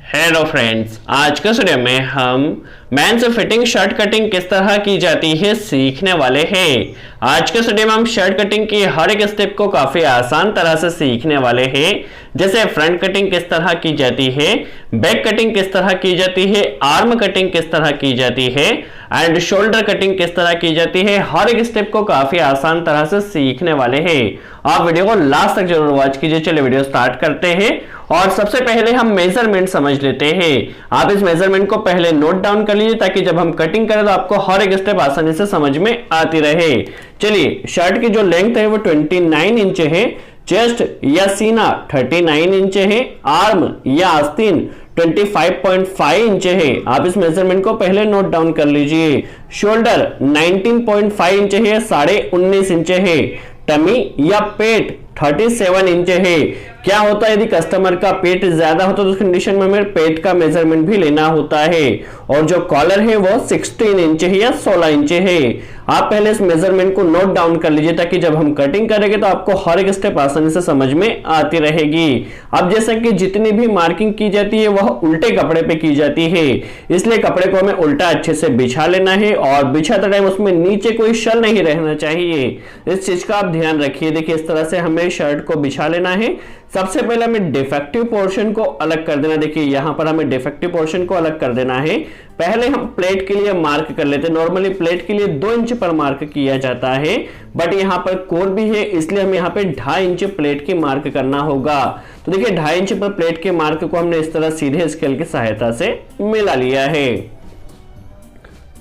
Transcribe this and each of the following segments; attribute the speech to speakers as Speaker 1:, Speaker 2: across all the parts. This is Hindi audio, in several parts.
Speaker 1: हेलो फ्रेंड्स, आज के वीडियो में हम मेंस फिटिंग शर्ट कटिंग किस तरह की जाती है सीखने वाले हैं। आज के वीडियो में हम शर्ट कटिंग की हर एक स्टेप को काफी आसान तरह से सीखने वाले हैं। जैसे फ्रंट कटिंग किस तरह की जाती है, बैक कटिंग किस तरह की जाती है, आर्म कटिंग किस तरह की जाती है एंड शोल्डर कटिंग किस तरह की जाती है। हर एक स्टेप को काफी आसान तरह से सीखने वाले हैं। आप वीडियो को लास्ट तक जरूर वॉच कीजिए। चलिए वीडियो स्टार्ट करते हैं और सबसे पहले हम मेजरमेंट समझ लेते हैं। आप इस मेजरमेंट को पहले नोट डाउन कर लीजिए ताकि जब हम कटिंग करें तो आपको हर एक स्टेप आसानी से समझ में आती रहे। चलिए, शर्ट की जो लेंथ है वो 29 इंच है, चेस्ट या सीना 39 इंच है, आर्म या आस्तीन 25.5 इंच है। आप इस मेजरमेंट को पहले नोट डाउन कर लीजिए। शोल्डर 19.5 इंच है, 19.5 इंच है। टमी या पेट 37 इंच है। क्या होता है, यदि कस्टमर का पेट ज्यादा होता है तो उस कंडीशन में हमें पेट का मेजरमेंट भी लेना होता है। और जो कॉलर है वो 16 इंच है या 16 इंच है। आप पहले इस मेजरमेंट को नोट डाउन कर लीजिए ताकि जब हम कटिंग करेंगे तो आपको हर एक स्टेप आसानी से समझ में आती रहेगी। अब जैसे कि जितनी भी मार्किंग की जाती है वह उल्टे कपड़े पे की जाती है, इसलिए कपड़े को हमें उल्टा अच्छे से बिछा लेना है और बिछाते टाइम उसमें नीचे कोई शल नहीं रहना चाहिए। इस चीज का आप ध्यान रखिए। देखिए, इस तरह से हमें शर्ट को बिछा लेना है। सबसे पहले हमें डिफेक्टिव पोर्शन को अलग कर देना। देखिए, यहां पर हमें डिफेक्टिव पोर्शन को अलग कर देना है। पहले हम प्लेट के लिए मार्क कर लेते हैं। नॉर्मली प्लेट के लिए 2 इंच पर मार्क किया जाता है, बट यहां पर कोर भी है इसलिए हमें यहां पे 2.5 इंच प्लेट की मार्क करना होगा। तो देखिए, 2.5 इंच पर प्लेट के मार्क को हमने इस तरह सीधे स्केल की सहायता से मिला लिया है।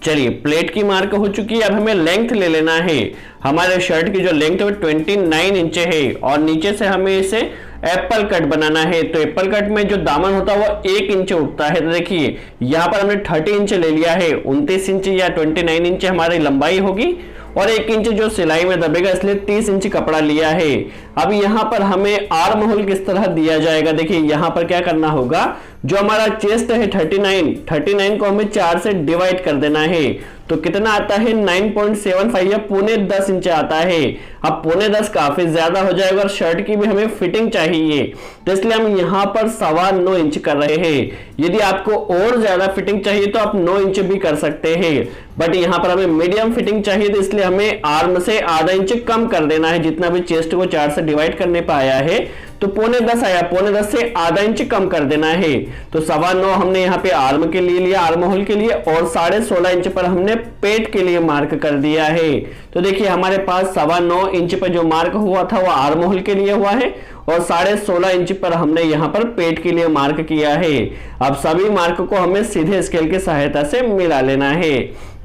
Speaker 1: चलिए, प्लेट की मार्क हो चुकी है। अब हमें लेंथ ले लेना है। हमारे शर्ट की जो लेंथ है वो 29 इंच है और नीचे से हमें इसे एप्पल कट बनाना है। तो एप्पल कट में जो दामन होता है वो 1 इंच उठता है। तो देखिए, यहां पर हमने 30 इंच ले लिया है। 29 इंच या 29 इंच हमारी लंबाई होगी और 1 इंच जो सिलाई में दबेगा, इसलिए 30 इंच कपड़ा लिया है। अब यहां पर हमें आर्म होल किस तरह दिया जाएगा। देखिए, यहां पर क्या करना होगा, जो हमारा चेस्ट है 39 को हमें 4 से डिवाइड कर देना है। तो कितना आता है, 9.75 या 9.25 इंच आता है। अब 9.25 काफी ज्यादा हो जाएगा और शर्ट की भी हमें फिटिंग चाहिए, तो इसलिए हम यहां पर 9.25 इंच कर रहे हैं। यदि आपको और ज्यादा फिटिंग चाहिए तो आप 9 इंच भी कर सकते हैं, बट यहां पर हमें मीडियम फिटिंग चाहिए तो इसलिए हमें आर्म से आधा इंच कम कर देना है। जितना भी चेस्ट को 4 से डिवाइड करने पर आया है तो 9.25 आया, 9.25 से आधा इंच कम कर देना है। तो 9.25 हमने यहाँ पे आर्म के लिए लिया, आर्म होल के लिए, और 16.5 इंच पर हमने पेट के लिए मार्क कर दिया है। तो देखिए, हमारे पास 9.25 इंच पर जो मार्क हुआ था वो आर्म होल के लिए हुआ है और 16.5 इंच पर हमने यहाँ पर पेट के लिए मार्क किया है। अब सभी मार्क को हमें सीधे स्केल की सहायता से मिला लेना है।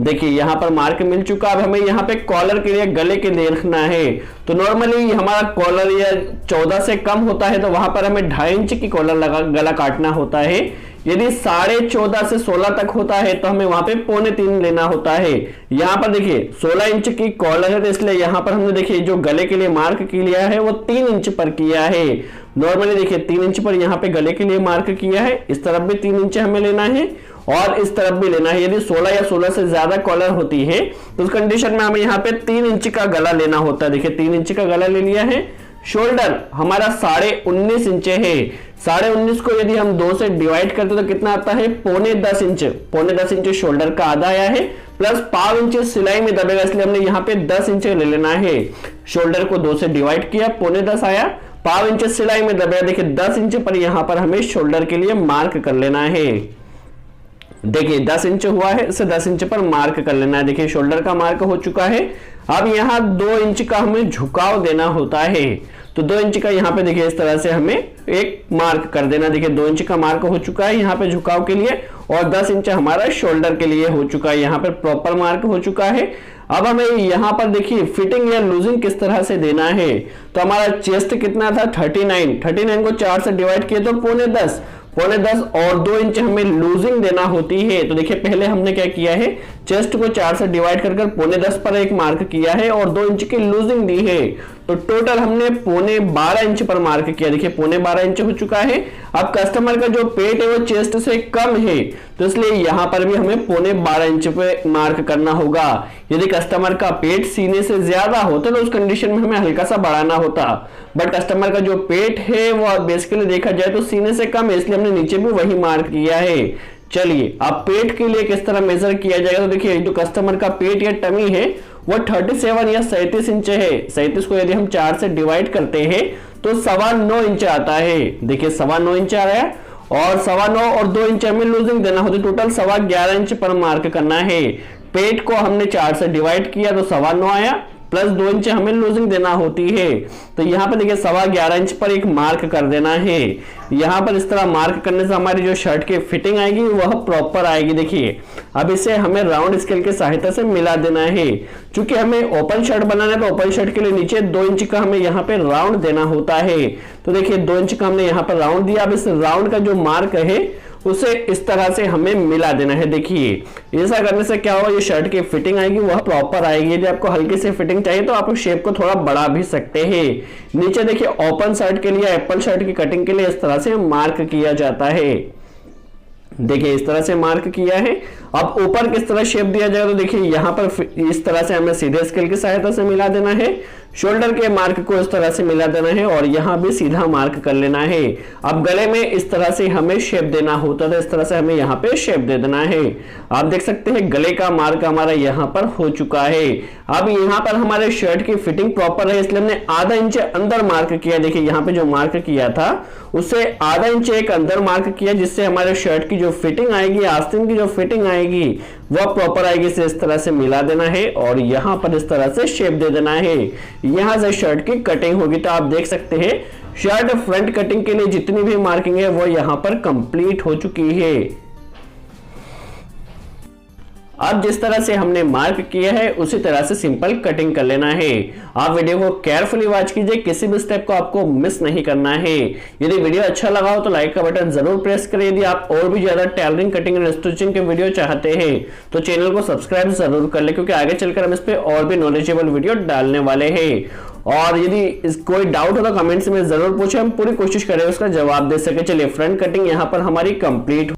Speaker 1: देखिए, यहाँ पर मार्क मिल चुका। अब हमें यहाँ पे कॉलर के लिए गले के लिए रखना है। तो नॉर्मली हमारा कॉलर या 14 से कम होता है तो वहां पर हमें 2.5 इंच की कॉलर लगा गला काटना होता है। यदि 14.5 से 16 तक होता है तो हमें वहां पे 3.25 लेना होता है। यहाँ पर देखिए 16 इंच की कॉलर है तो इसलिए यहाँ पर हमने देखिए जो गले के लिए मार्क किया है वो 3 इंच पर किया है। नॉर्मली देखिए 3 इंच पर यहाँ पे गले के लिए मार्क किया है। इस तरफ भी 3 इंच हमें लेना है और इस तरफ भी लेना है। यदि 16 या 16 से ज्यादा कॉलर होती है तो उस कंडीशन में हमें यहाँ पे 3 इंच का गला लेना होता है। देखिए, 3 इंच का गला ले लिया है। शोल्डर हमारा 19.5 इंच है। 19.5 को यदि हम 2 से डिवाइड करते तो कितना आता है, 9.25 इंच। 9.25 इंच शोल्डर का आधा आया है, प्लस 5 इंच सिलाई में दबेगा, इसलिए हमने यहाँ पे 10 इंच ले लेना है। शोल्डर को 2 से डिवाइड किया, 9.25 आया, 5 इंच सिलाई में दबेगा। देखिए, 10 इंच पर यहाँ पर हमें शोल्डर के लिए मार्क कर लेना है। देखिए, 10 इंच हुआ है, इसे 10 इंच पर मार्क कर लेना है। देखिए, शोल्डर का मार्क हो चुका है। अब यहाँ 2 इंच का हमें झुकाव देना होता है। तो 2 इंच का यहाँ पे देखिए इस तरह से हमें एक मार्क कर देना। देखिए, 2 इंच का मार्क हो चुका है यहाँ पे झुकाव के लिए और 10 इंच हमारा शोल्डर के लिए हो चुका है। यहाँ पे प्रॉपर मार्क हो चुका है। अब हमें यहाँ पर देखिए फिटिंग या लूजिंग किस तरह से देना है। तो हमारा चेस्ट कितना था, 39 को 4 से डिवाइड किए तो 9.25 और 2 इंच हमें लूजिंग देना होती है। तो देखिए, पहले हमने क्या किया है, चेस्ट को 4 से डिवाइड कर 9.25 पर एक मार्क किया है और 2 इंच की लूजिंग दी है। तो टोटल हमने 12.25 इंच पर मार्क किया। देखिए 12.25 इंच हो चुका है। अब कस्टमर का जो पेट है वो चेस्ट से कम है, तो इसलिए यहां पर भी हमें 12.25 इंच पे मार्क करना होगा। यदि कस्टमर का पेट सीने से ज्यादा होता तो उस कंडीशन में हमें हल्का सा बढ़ाना होता, बट कस्टमर का जो पेट है वो बेसिकली देखा जाए तो सीने से कम है, इसलिए हमने नीचे भी वही मार्क किया है। चलिए अब पेट के लिए किस तरह मेजर किया जाएगा, तो देखिए जो कस्टमर का पेट या टमी है वो 37 या 37 इंच है। 37 को यदि हम 4 से डिवाइड करते हैं तो 9.25 इंच आता है। देखिए 9.25 इंच आ रहा है और 9.25 और 2 इंच हमें लूजिंग देना होता है, टोटल 11.25 इंच पर मार्क करना है। पेट को हमने 4 से डिवाइड किया तो 9.25 आया, प्लस 2 इंच हमें लूजिंग देना होती है। तो यहाँ पर देखिए 11.25 इंच पर एक मार्क कर देना है। यहाँ पर इस तरह मार्क करने से हमारी जो शर्ट की फिटिंग आएगी वह प्रॉपर आएगी। देखिए अब इसे हमें राउंड स्केल की सहायता से मिला देना है। क्योंकि हमें ओपन शर्ट बनाना है तो ओपन शर्ट के लिए नीचे 2 इंच का हमें यहाँ पे राउंड देना होता है। तो देखिए 2 इंच का हमने यहाँ पर राउंड दिया। अब इस राउंड का जो मार्क है उसे इस तरह से हमें मिला देना है। देखिए ऐसा करने से क्या होगा, ये शर्ट की फिटिंग आएगी वह प्रॉपर आएगी। यदि आपको हल्की से फिटिंग चाहिए तो आप शेप को थोड़ा बढ़ा भी सकते हैं। नीचे देखिए ओपन शर्ट के लिए, एप्पल शर्ट की कटिंग के लिए इस तरह से मार्क किया जाता है। देखिए इस तरह से मार्क किया है। अब ऊपर किस तरह शेप दिया जाएगा, तो देखिए यहाँ पर इस तरह से हमें सीधे स्केल की सहायता से मिला देना है। शोल्डर के मार्क को इस तरह से मिला देना है और यहाँ भी सीधा मार्क कर लेना है। अब गले में इस तरह से हमें शेप देना होता था, इस तरह से हमें यहाँ पे शेप दे देना है। आप देख सकते हैं गले का मार्क हमारा यहाँ पर हो चुका है। अब यहाँ पर हमारे शर्ट की फिटिंग प्रॉपर है, इसलिए हमने आधा इंच अंदर मार्क किया। देखिए यहाँ पे जो मार्क किया था उससे आधा इंच एक अंदर मार्क किया, जिससे हमारे शर्ट की जो फिटिंग आएगी, आस्तीन की जो फिटिंग आएगी वह प्रॉपर आएगी। इसे इस तरह से मिला देना है और यहाँ पर इस तरह से शेप दे देना है। यहां से शर्ट की कटिंग होगी। तो आप देख सकते हैं शर्ट फ्रंट कटिंग के लिए जितनी भी मार्किंग है वो यहां पर कंप्लीट हो चुकी है। अब जिस तरह से हमने मार्क किया है उसी तरह से सिंपल कटिंग कर लेना है। आप वीडियो को केयरफुली वॉच कीजिए, किसी भी स्टेप को आपको मिस नहीं करना है। यदि वीडियो अच्छा लगा हो तो लाइक का बटन जरूर प्रेस करें। यदि आप और भी ज्यादा टेलरिंग, कटिंग एंड स्टिचिंग के वीडियो चाहते हैं तो चैनल को सब्सक्राइब जरूर कर ले, क्योंकि आगे चलकर हम इस पे और भी नॉलेजेबल वीडियो डालने वाले हैं। और यदि कोई डाउट हो तो कमेंट्स में जरूर पूछे, हम पूरी कोशिश करें उसका जवाब दे सके। चलिए फ्रंट कटिंग यहाँ पर हमारी कंप्लीट।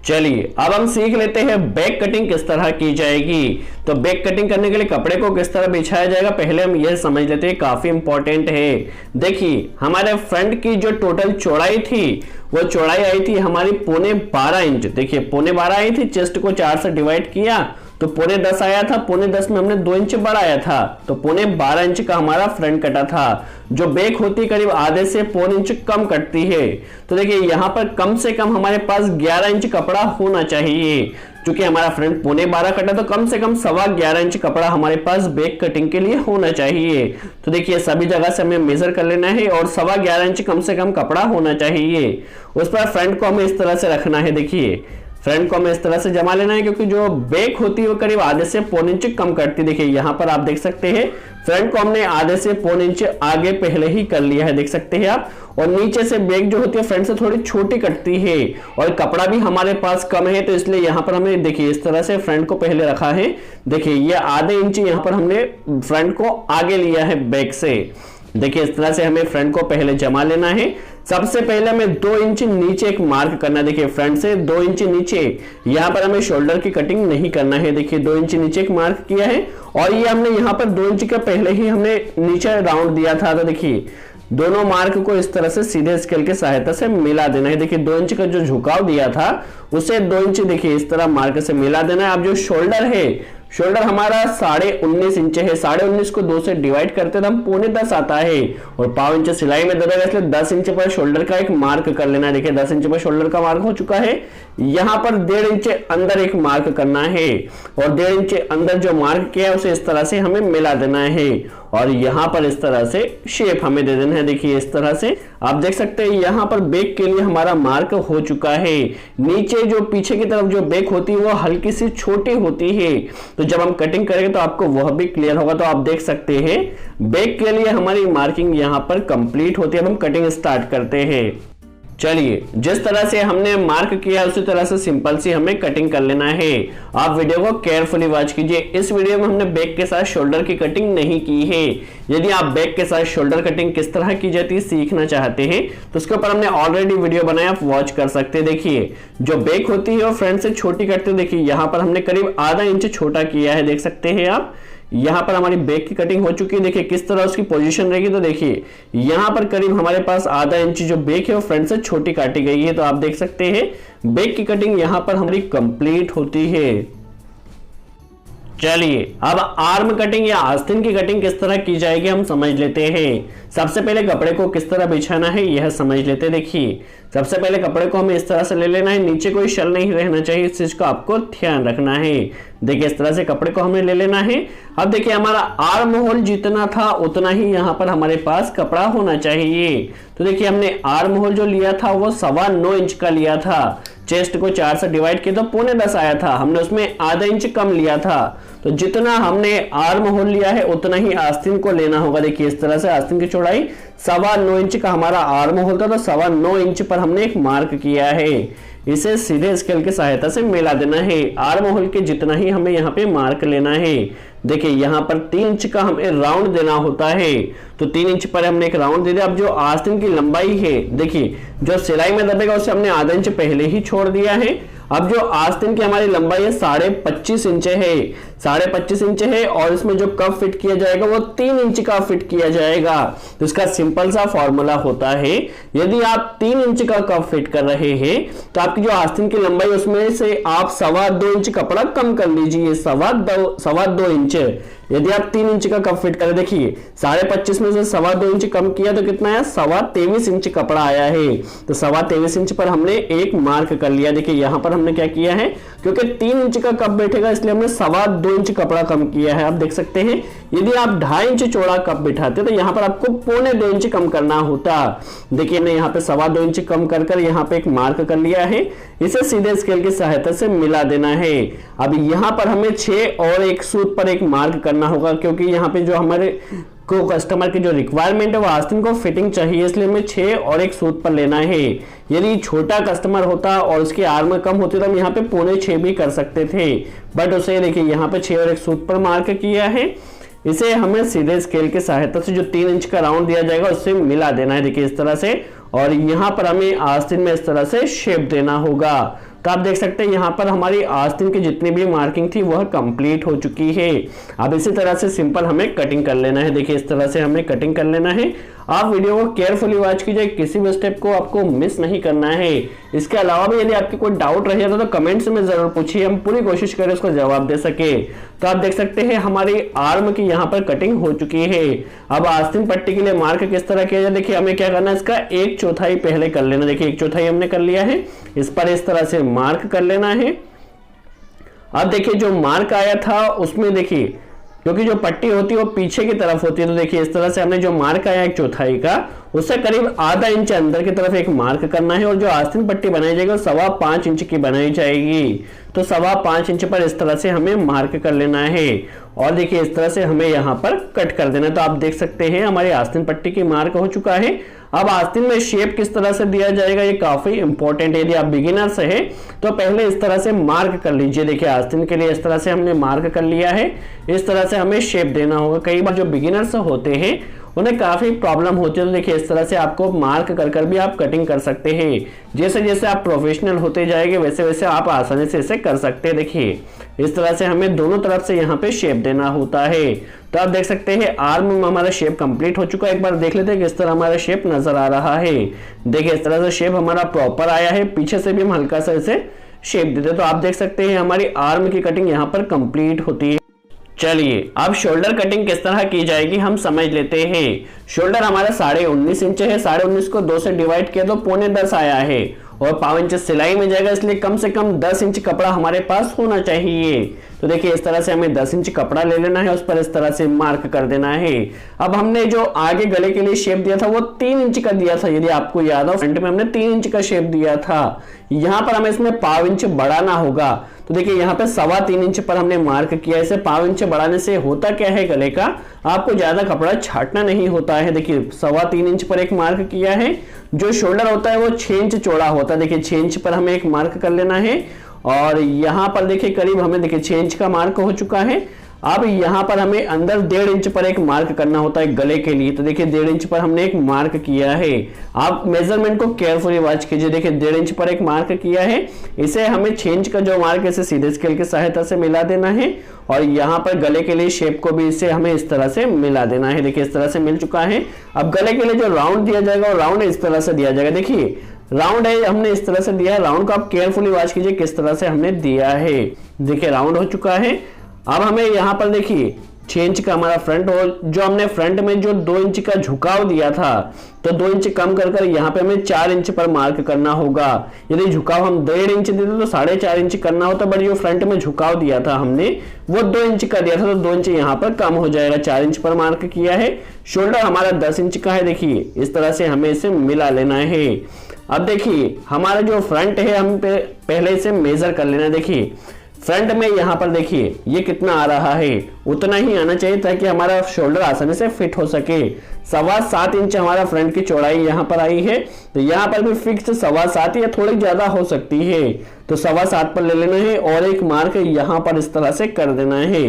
Speaker 1: चलिए अब हम सीख लेते हैं बैक कटिंग किस तरह की जाएगी। तो बैक कटिंग करने के लिए कपड़े को किस तरह बिछाया जाएगा पहले हम यह समझ लेते हैं, काफी इंपॉर्टेंट है। देखिए हमारे फ्रंट की जो टोटल चौड़ाई थी वो चौड़ाई आई थी हमारी 12.25 इंच। देखिए 12.25 आई थी, चेस्ट को 4 से डिवाइड किया तो 10.25 आया था। 10.25 में हमने 2 इंच बढ़ाया था तो 12.25 इंच का हमारा फ्रंट कटा था। जो बैक होती करीब आधे से 1.25 इंच कम कटती है। तो देखिए यहाँ पर कम से कम हमारे पास 11 इंच कपड़ा होना चाहिए। क्योंकि हमारा फ्रंट 12.25 कटा तो कम से कम 11.25 इंच कपड़ा हमारे पास बैक कटिंग के लिए होना चाहिए। तो देखिए सभी जगह से हमें मेजर कर लेना है और 11.25 इंच कम से कम कपड़ा होना चाहिए। उस पर फ्रंट को हमें इस तरह से रखना है। देखिए फ्रंट को हमें इस तरह से जमा लेना है, क्योंकि जो बैक होती है वो करीब आधे से 1.25 इंच कम कटती है। देखिए यहाँ पर आप देख सकते हैं फ्रंट को हमने आधे से 1.25 इंच आगे पहले ही कर लिया है, देख सकते हैं आप। और नीचे से बैक जो होती है फ्रंट से थोड़ी छोटी कटती है और कपड़ा भी हमारे पास कम है, तो इसलिए यहाँ पर हमें देखिए इस तरह से फ्रंट को पहले रखा है। देखिए ये आधे इंच यहाँ पर हमने फ्रंट को आगे लिया है बैक से। देखिए इस तरह से हमें फ्रंट को पहले जमा लेना है। सबसे पहले हमें 2 इंच नीचे एक मार्क करना है। देखिए फ्रंट से 2 इंच नीचे यहाँ पर हमें शोल्डर की कटिंग नहीं करना है। देखिए 2 इंच नीचे एक मार्क किया है और ये हमने यहाँ पर 2 इंच का पहले ही हमने नीचे राउंड दिया था। तो देखिए दोनों मार्क को इस तरह से सीधे स्केल की सहायता से मिला देना है। देखिए 2 इंच का जो झुकाव दिया था उसे 2 इंच देखिए इस तरह मार्क से मिला देना है। अब जो शोल्डर है, शोल्डर हमारा 19.5 इंच है। 19.5 को 2 से डिवाइड करते तो हम 9.25 आता है और 1/4 इंच सिलाई में दे देगा, इसलिए 10 इंच पर शोल्डर का एक मार्क कर लेना है। देखिए 10 इंच पर शोल्डर का मार्क हो चुका है। यहाँ पर 1.5 इंच अंदर एक मार्क करना है और 1.5 इंच अंदर जो मार्क किया है उसे इस तरह से हमें मिला देना है और यहाँ पर इस तरह से शेप हमें दे देना है। देखिए इस तरह से आप देख सकते हैं यहाँ पर बैक के लिए हमारा मार्क हो चुका है। नीचे जो पीछे की तरफ जो बैक होती है वो हल्की सी छोटी होती है, तो जब हम कटिंग करेंगे तो आपको वह भी क्लियर होगा। तो आप देख सकते हैं बैक के लिए हमारी मार्किंग यहाँ पर कंप्लीट होती है। अब हम कटिंग स्टार्ट करते हैं। चलिए, जिस तरह से हमने मार्क किया उसी तरह से सिंपल सी हमें कटिंग कर लेना है। आप वीडियो को केयरफुली वॉच कीजिए। इस वीडियो में हमने बैक के साथ शोल्डर की कटिंग नहीं की है। यदि आप बैक के साथ शोल्डर कटिंग किस तरह की जाती है सीखना चाहते हैं तो उसके ऊपर हमने ऑलरेडी वीडियो बनाया, आप वॉच कर सकते हैं। देखिए, जो बैक होती है वो फ्रंट से छोटी करते हैं। देखिए यहाँ पर हमने करीब आधा इंच छोटा किया है, देख सकते हैं आप। यहाँ पर हमारी बैक की कटिंग हो चुकी है। देखिए किस तरह उसकी पोजीशन रहेगी, तो देखिए यहाँ पर करीब हमारे पास आधा इंच जो बैक है वो फ्रंट से छोटी काटी गई है। तो आप देख सकते हैं बैक की कटिंग यहाँ पर हमारी कंप्लीट होती है। चलिए, अब आर्म कटिंग या आस्तीन की कटिंग किस तरह की जाएगी हम समझ लेते हैं। सबसे पहले कपड़े को किस तरह बिछाना है यह समझ लेते हैं। देखिए, सबसे पहले कपड़े को हमें इस तरह से ले लेना है, नीचे कोई शल नहीं रहना चाहिए, इस चीज को आपको ध्यान रखना है। देखिए इस तरह से कपड़े को हमें ले लेना है। अब देखिए हमारा आर्म होल जितना था उतना ही यहाँ पर हमारे पास कपड़ा होना चाहिए। तो देखिए हमने आर्म होल जो लिया था वो 9.25 इंच का लिया था। चेस्ट को 4 से डिवाइड किया तो 9.25 आया था, हमने उसमें आधा इंच कम लिया था। तो जितना हमने आर्म होल लिया है उतना ही आस्तीन को लेना होगा। देखिए इस तरह से आस्तीन की चौड़ाई 9.25 इंच का हमारा आर्म होल था, तो 9.25 इंच पर हमने एक मार्क किया है। इसे सीधे स्केल की सहायता से मिला देना है। आर्म होल के जितना ही हमें यहाँ पे मार्क लेना है। देखिए यहाँ पर 3 इंच का हमें राउंड देना होता है, तो 3 इंच पर हमने एक राउंड दे दिया। अब जो आस्तीन की लंबाई है, देखिए जो सिलाई में दबेगा उसे हमने आधा इंच पहले ही छोड़ दिया है। अब जो आस्तीन की हमारी लंबाई है 25.5 इंच है, 25.5 इंच है, और इसमें जो कप फिट किया जाएगा वो 3 इंच का फिट किया जाएगा। तो इसका सिंपल सा फॉर्मूला होता है, यदि आप 3 इंच का कप फिट कर रहे हैं तो आपकी जो आस्तीन की लंबाई उसमें से आप 2.25 इंच कपड़ा कम कर लीजिए, 2.25 इंच। यदि आप 3 इंच का कप फिट करें, देखिए 25.5 में से 2.25 इंच कम किया तो कितना आया, 23.25 इंच कपड़ा आया है। तो 23.25 इंच पर हमने एक मार्क कर लिया। देखिए यहाँ पर हमने क्या किया है, क्योंकि 3 इंच का कप बैठेगा इसलिए हमने 2.25 इंच कपड़ा कम किया है। आप देख सकते हैं यदि आप 2.5 इंच चौड़ा कप बिठाते तो यहाँ पर आपको 1.25 इंच कम करना होता। देखिए हमने यहाँ पे 2.25 इंच कम कर यहाँ पे एक मार्क कर लिया है। इसे सीधे स्केल की सहायता से मिला देना है। अब यहाँ पर हमें 6 और एक सूत पर एक मार्क करना होगा, क्योंकि यहाँ पे जो हमारे को कस्टमर की जो रिक्वायरमेंट है वो आस्तीन को फिटिंग चाहिए, इसलिए हमें 6 और एक सूत पर लेना है। यदि छोटा कस्टमर होता और उसकी आर्म कम होती तो हम यहाँ पे 5.25 भी कर सकते थे, बट उसे देखिए यहाँ पे 6 और एक सूत पर मार्क किया है। इसे हमें सीधे स्केल की सहायता से जो 3 इंच का राउंड दिया जाएगा उससे मिला देना है। देखिए इस तरह से, और यहाँ पर हमें आस्तीन में इस तरह से शेप देना होगा। तो आप देख सकते हैं यहाँ पर हमारी आस्तीन की जितनी भी मार्किंग थी वह कंप्लीट हो चुकी है। अब इसी तरह से सिंपल हमें कटिंग कर लेना है। देखिए इस तरह से हमें कटिंग कर लेना है। आप वीडियो को केयरफुली वॉच कीजिए, किसी भी स्टेप को आपको मिस नहीं करना है। इसके अलावा भी यदि आपकी कोई डाउट रह जाता तो कमेंट्स में जरूर पूछिए, हम पूरी कोशिश करें उसको जवाब दे सके। तो आप देख सकते हैं हमारी आर्म की यहाँ पर कटिंग हो चुकी है। अब आस्तीन पट्टी के लिए मार्क किस तरह किया जाए, देखिए हमें क्या करना है, इसका 1/4 पहले कर लेना। देखिए 1/4 हमने कर लिया है, इस पर इस तरह से मार्क कर लेना है। अब देखिए जो मार्क आया था उसमें देखिए क्योंकि जो पट्टी होती है वो पीछे की तरफ होती है, तो देखिए इस तरह से हमने जो मार्क आया 1/4 का उससे करीब आधा इंच अंदर की तरफ एक मार्क करना है, और जो आस्तीन पट्टी बनाई जाएगी वो 5.25 इंच की बनाई जाएगी। तो 5.25 इंच पर इस तरह से हमें मार्क कर लेना है, और देखिए इस तरह से हमें यहाँ पर कट कर देना है। तो आप देख सकते हैं हमारी आस्तीन पट्टी की मार्क हो चुका है। अब आस्तीन में शेप किस तरह से दिया जाएगा ये काफी इंपॉर्टेंट है। यदि आप बिगिनर्स है तो पहले इस तरह से मार्क कर लीजिए। देखिए आस्तीन के लिए इस तरह से हमने मार्क कर लिया है, इस तरह से हमें शेप देना होगा। कई बार जो बिगिनर्स होते हैं उन्हें काफी प्रॉब्लम होती है, तो देखिए इस तरह से आपको मार्क कर भी आप कटिंग कर सकते हैं। जैसे जैसे आप प्रोफेशनल होते जाएंगे वैसे वैसे आप आसानी से इसे कर सकते हैं। देखिए इस तरह से हमें दोनों तरफ से यहाँ पे शेप देना होता है। तो आप देख सकते हैं आर्म में हमारा शेप कंप्लीट हो चुका है। एक बार देख लेते हैं किस तरह हमारा शेप नजर आ रहा है। देखिए इस तरह से शेप हमारा प्रॉपर आया है, पीछे से भी हम हल्का सा इसे शेप देते हैं। तो आप देख सकते हैं हमारी आर्म की कटिंग यहाँ पर कंप्लीट होती है। चलिए अब शोल्डर कटिंग किस तरह की जाएगी हम समझ लेते हैं। शोल्डर हमारा 19.5 इंच है, 19.5 को 2 से डिवाइड किया तो 9.25 आया है, और 5 इंच सिलाई में जाएगा, इसलिए कम से कम 10 इंच कपड़ा हमारे पास होना चाहिए। तो देखिए इस तरह से हमें 10 इंच कपड़ा ले लेना है, उस पर इस तरह से मार्क कर देना है। अब हमने जो आगे गले के लिए शेप दिया था वो 3 इंच का दिया था, यदि आपको याद हो फ्रंट में हमने 3 इंच का शेप दिया था। यहां पर हमें इसमें 1/2 इंच बढ़ाना होगा। तो देखिए यहाँ पे 3.25 इंच पर हमने मार्क किया। इसे 1/2 इंच बढ़ाने से होता क्या है गले का, आपको ज्यादा कपड़ा छाटना नहीं होता है। देखिए 3.25 इंच पर एक मार्क किया है। जो शोल्डर होता है वो 6 इंच चौड़ा होता है। देखिए 6 इंच पर हमें एक मार्क कर लेना है और यहां पर देखिए करीब हमें देखिए 6 इंच का मार्क हो चुका है। अब यहां पर हमें अंदर 1.5 इंच पर एक मार्क करना होता है गले के लिए। तो देखिए 1.5 इंच पर हमने एक मार्क किया है। आप मेजरमेंट को केयरफुली वॉच कीजिए। देखिए 1.5 इंच पर एक मार्क किया है। इसे हमें 6 इंच का जो मार्क है इसे सीधे स्केल की सहायता से मिला देना है और यहाँ पर गले के लिए शेप को भी इसे हमें इस तरह से मिला देना है। देखिए इस तरह से मिल चुका है। अब गले के लिए जो राउंड दिया जाएगा वो राउंड इस तरह से दिया जाएगा। देखिए राउंड है हमने इस तरह से दिया है। राउंड को आप केयरफुली वॉच कीजिए किस तरह से हमने दिया है। देखिए राउंड हो चुका है। अब हमें यहाँ पर देखिए 6 इंच का हमारा फ्रंट होल, जो हमने फ्रंट में जो 2 इंच का झुकाव दिया था तो 2 इंच कम कर यहाँ पे हमें 4 इंच पर मार्क करना होगा। यदि झुकाव हम 1.5 इंच देते तो 4.5 इंच करना होता, बट जो फ्रंट में झुकाव दिया था हमने वो 2 इंच का दिया था तो 2 इंच यहाँ पर कम हो जाएगा। 4 इंच पर मार्क किया है। शोल्डर हमारा 10 इंच का है। देखिए इस तरह से हमें इसे मिला लेना है। अब देखिए हमारा जो फ्रंट है हम पहले इसे मेजर कर लेना। देखिए फ्रंट में यहाँ पर देखिए ये कितना आ रहा है, उतना ही आना चाहिए ताकि हमारा शोल्डर आसानी से फिट हो सके। 7.25 इंच हमारा फ्रंट की चौड़ाई यहाँ पर आई है। तो यहाँ पर भी फिक्स 7.25 या थोड़ी ज्यादा हो सकती है, तो 7.25 पर ले लेना है और एक मार्क यहाँ पर इस तरह से कर देना है।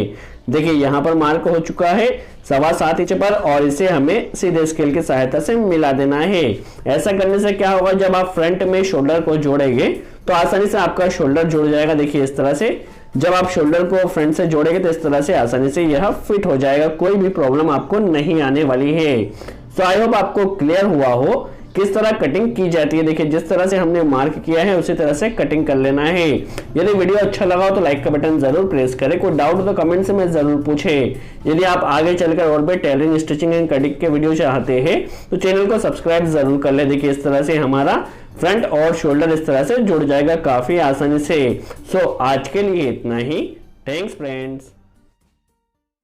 Speaker 1: देखिए यहाँ पर मार्क हो चुका है 7.25 इंच पर और इसे हमें सीधे स्केल की सहायता से मिला देना है। ऐसा करने से क्या होगा, जब आप फ्रंट में शोल्डर को जोड़ेंगे तो आसानी से आपका शोल्डर जुड़ जाएगा। देखिए इस तरह से जब आप शोल्डर को फ्रंट से जोड़ेंगे तो इस तरह से आसानी से यह फिट हो जाएगा, कोई भी प्रॉब्लम आपको नहीं आने वाली है। सो आई होप आपको क्लियर हुआ हो किस तरह कटिंग की जाती है। देखिए जिस तरह से हमने मार्क किया है उसी तरह से कटिंग कर लेना है। यदि वीडियो अच्छा लगा हो तो लाइक का बटन जरूर प्रेस करें। कोई डाउट हो तो कमेंट से मैं जरूर पूछे। यदि आप आगे चलकर और भी टेलरिंग, स्टिचिंग एंड कटिंग के वीडियो चाहते हैं तो चैनल को सब्सक्राइब जरूर कर ले। देखिए इस तरह से हमारा फ्रंट और शोल्डर इस तरह से जुड़ जाएगा काफी आसानी से। सो आज के लिए इतना ही। Thanks friends.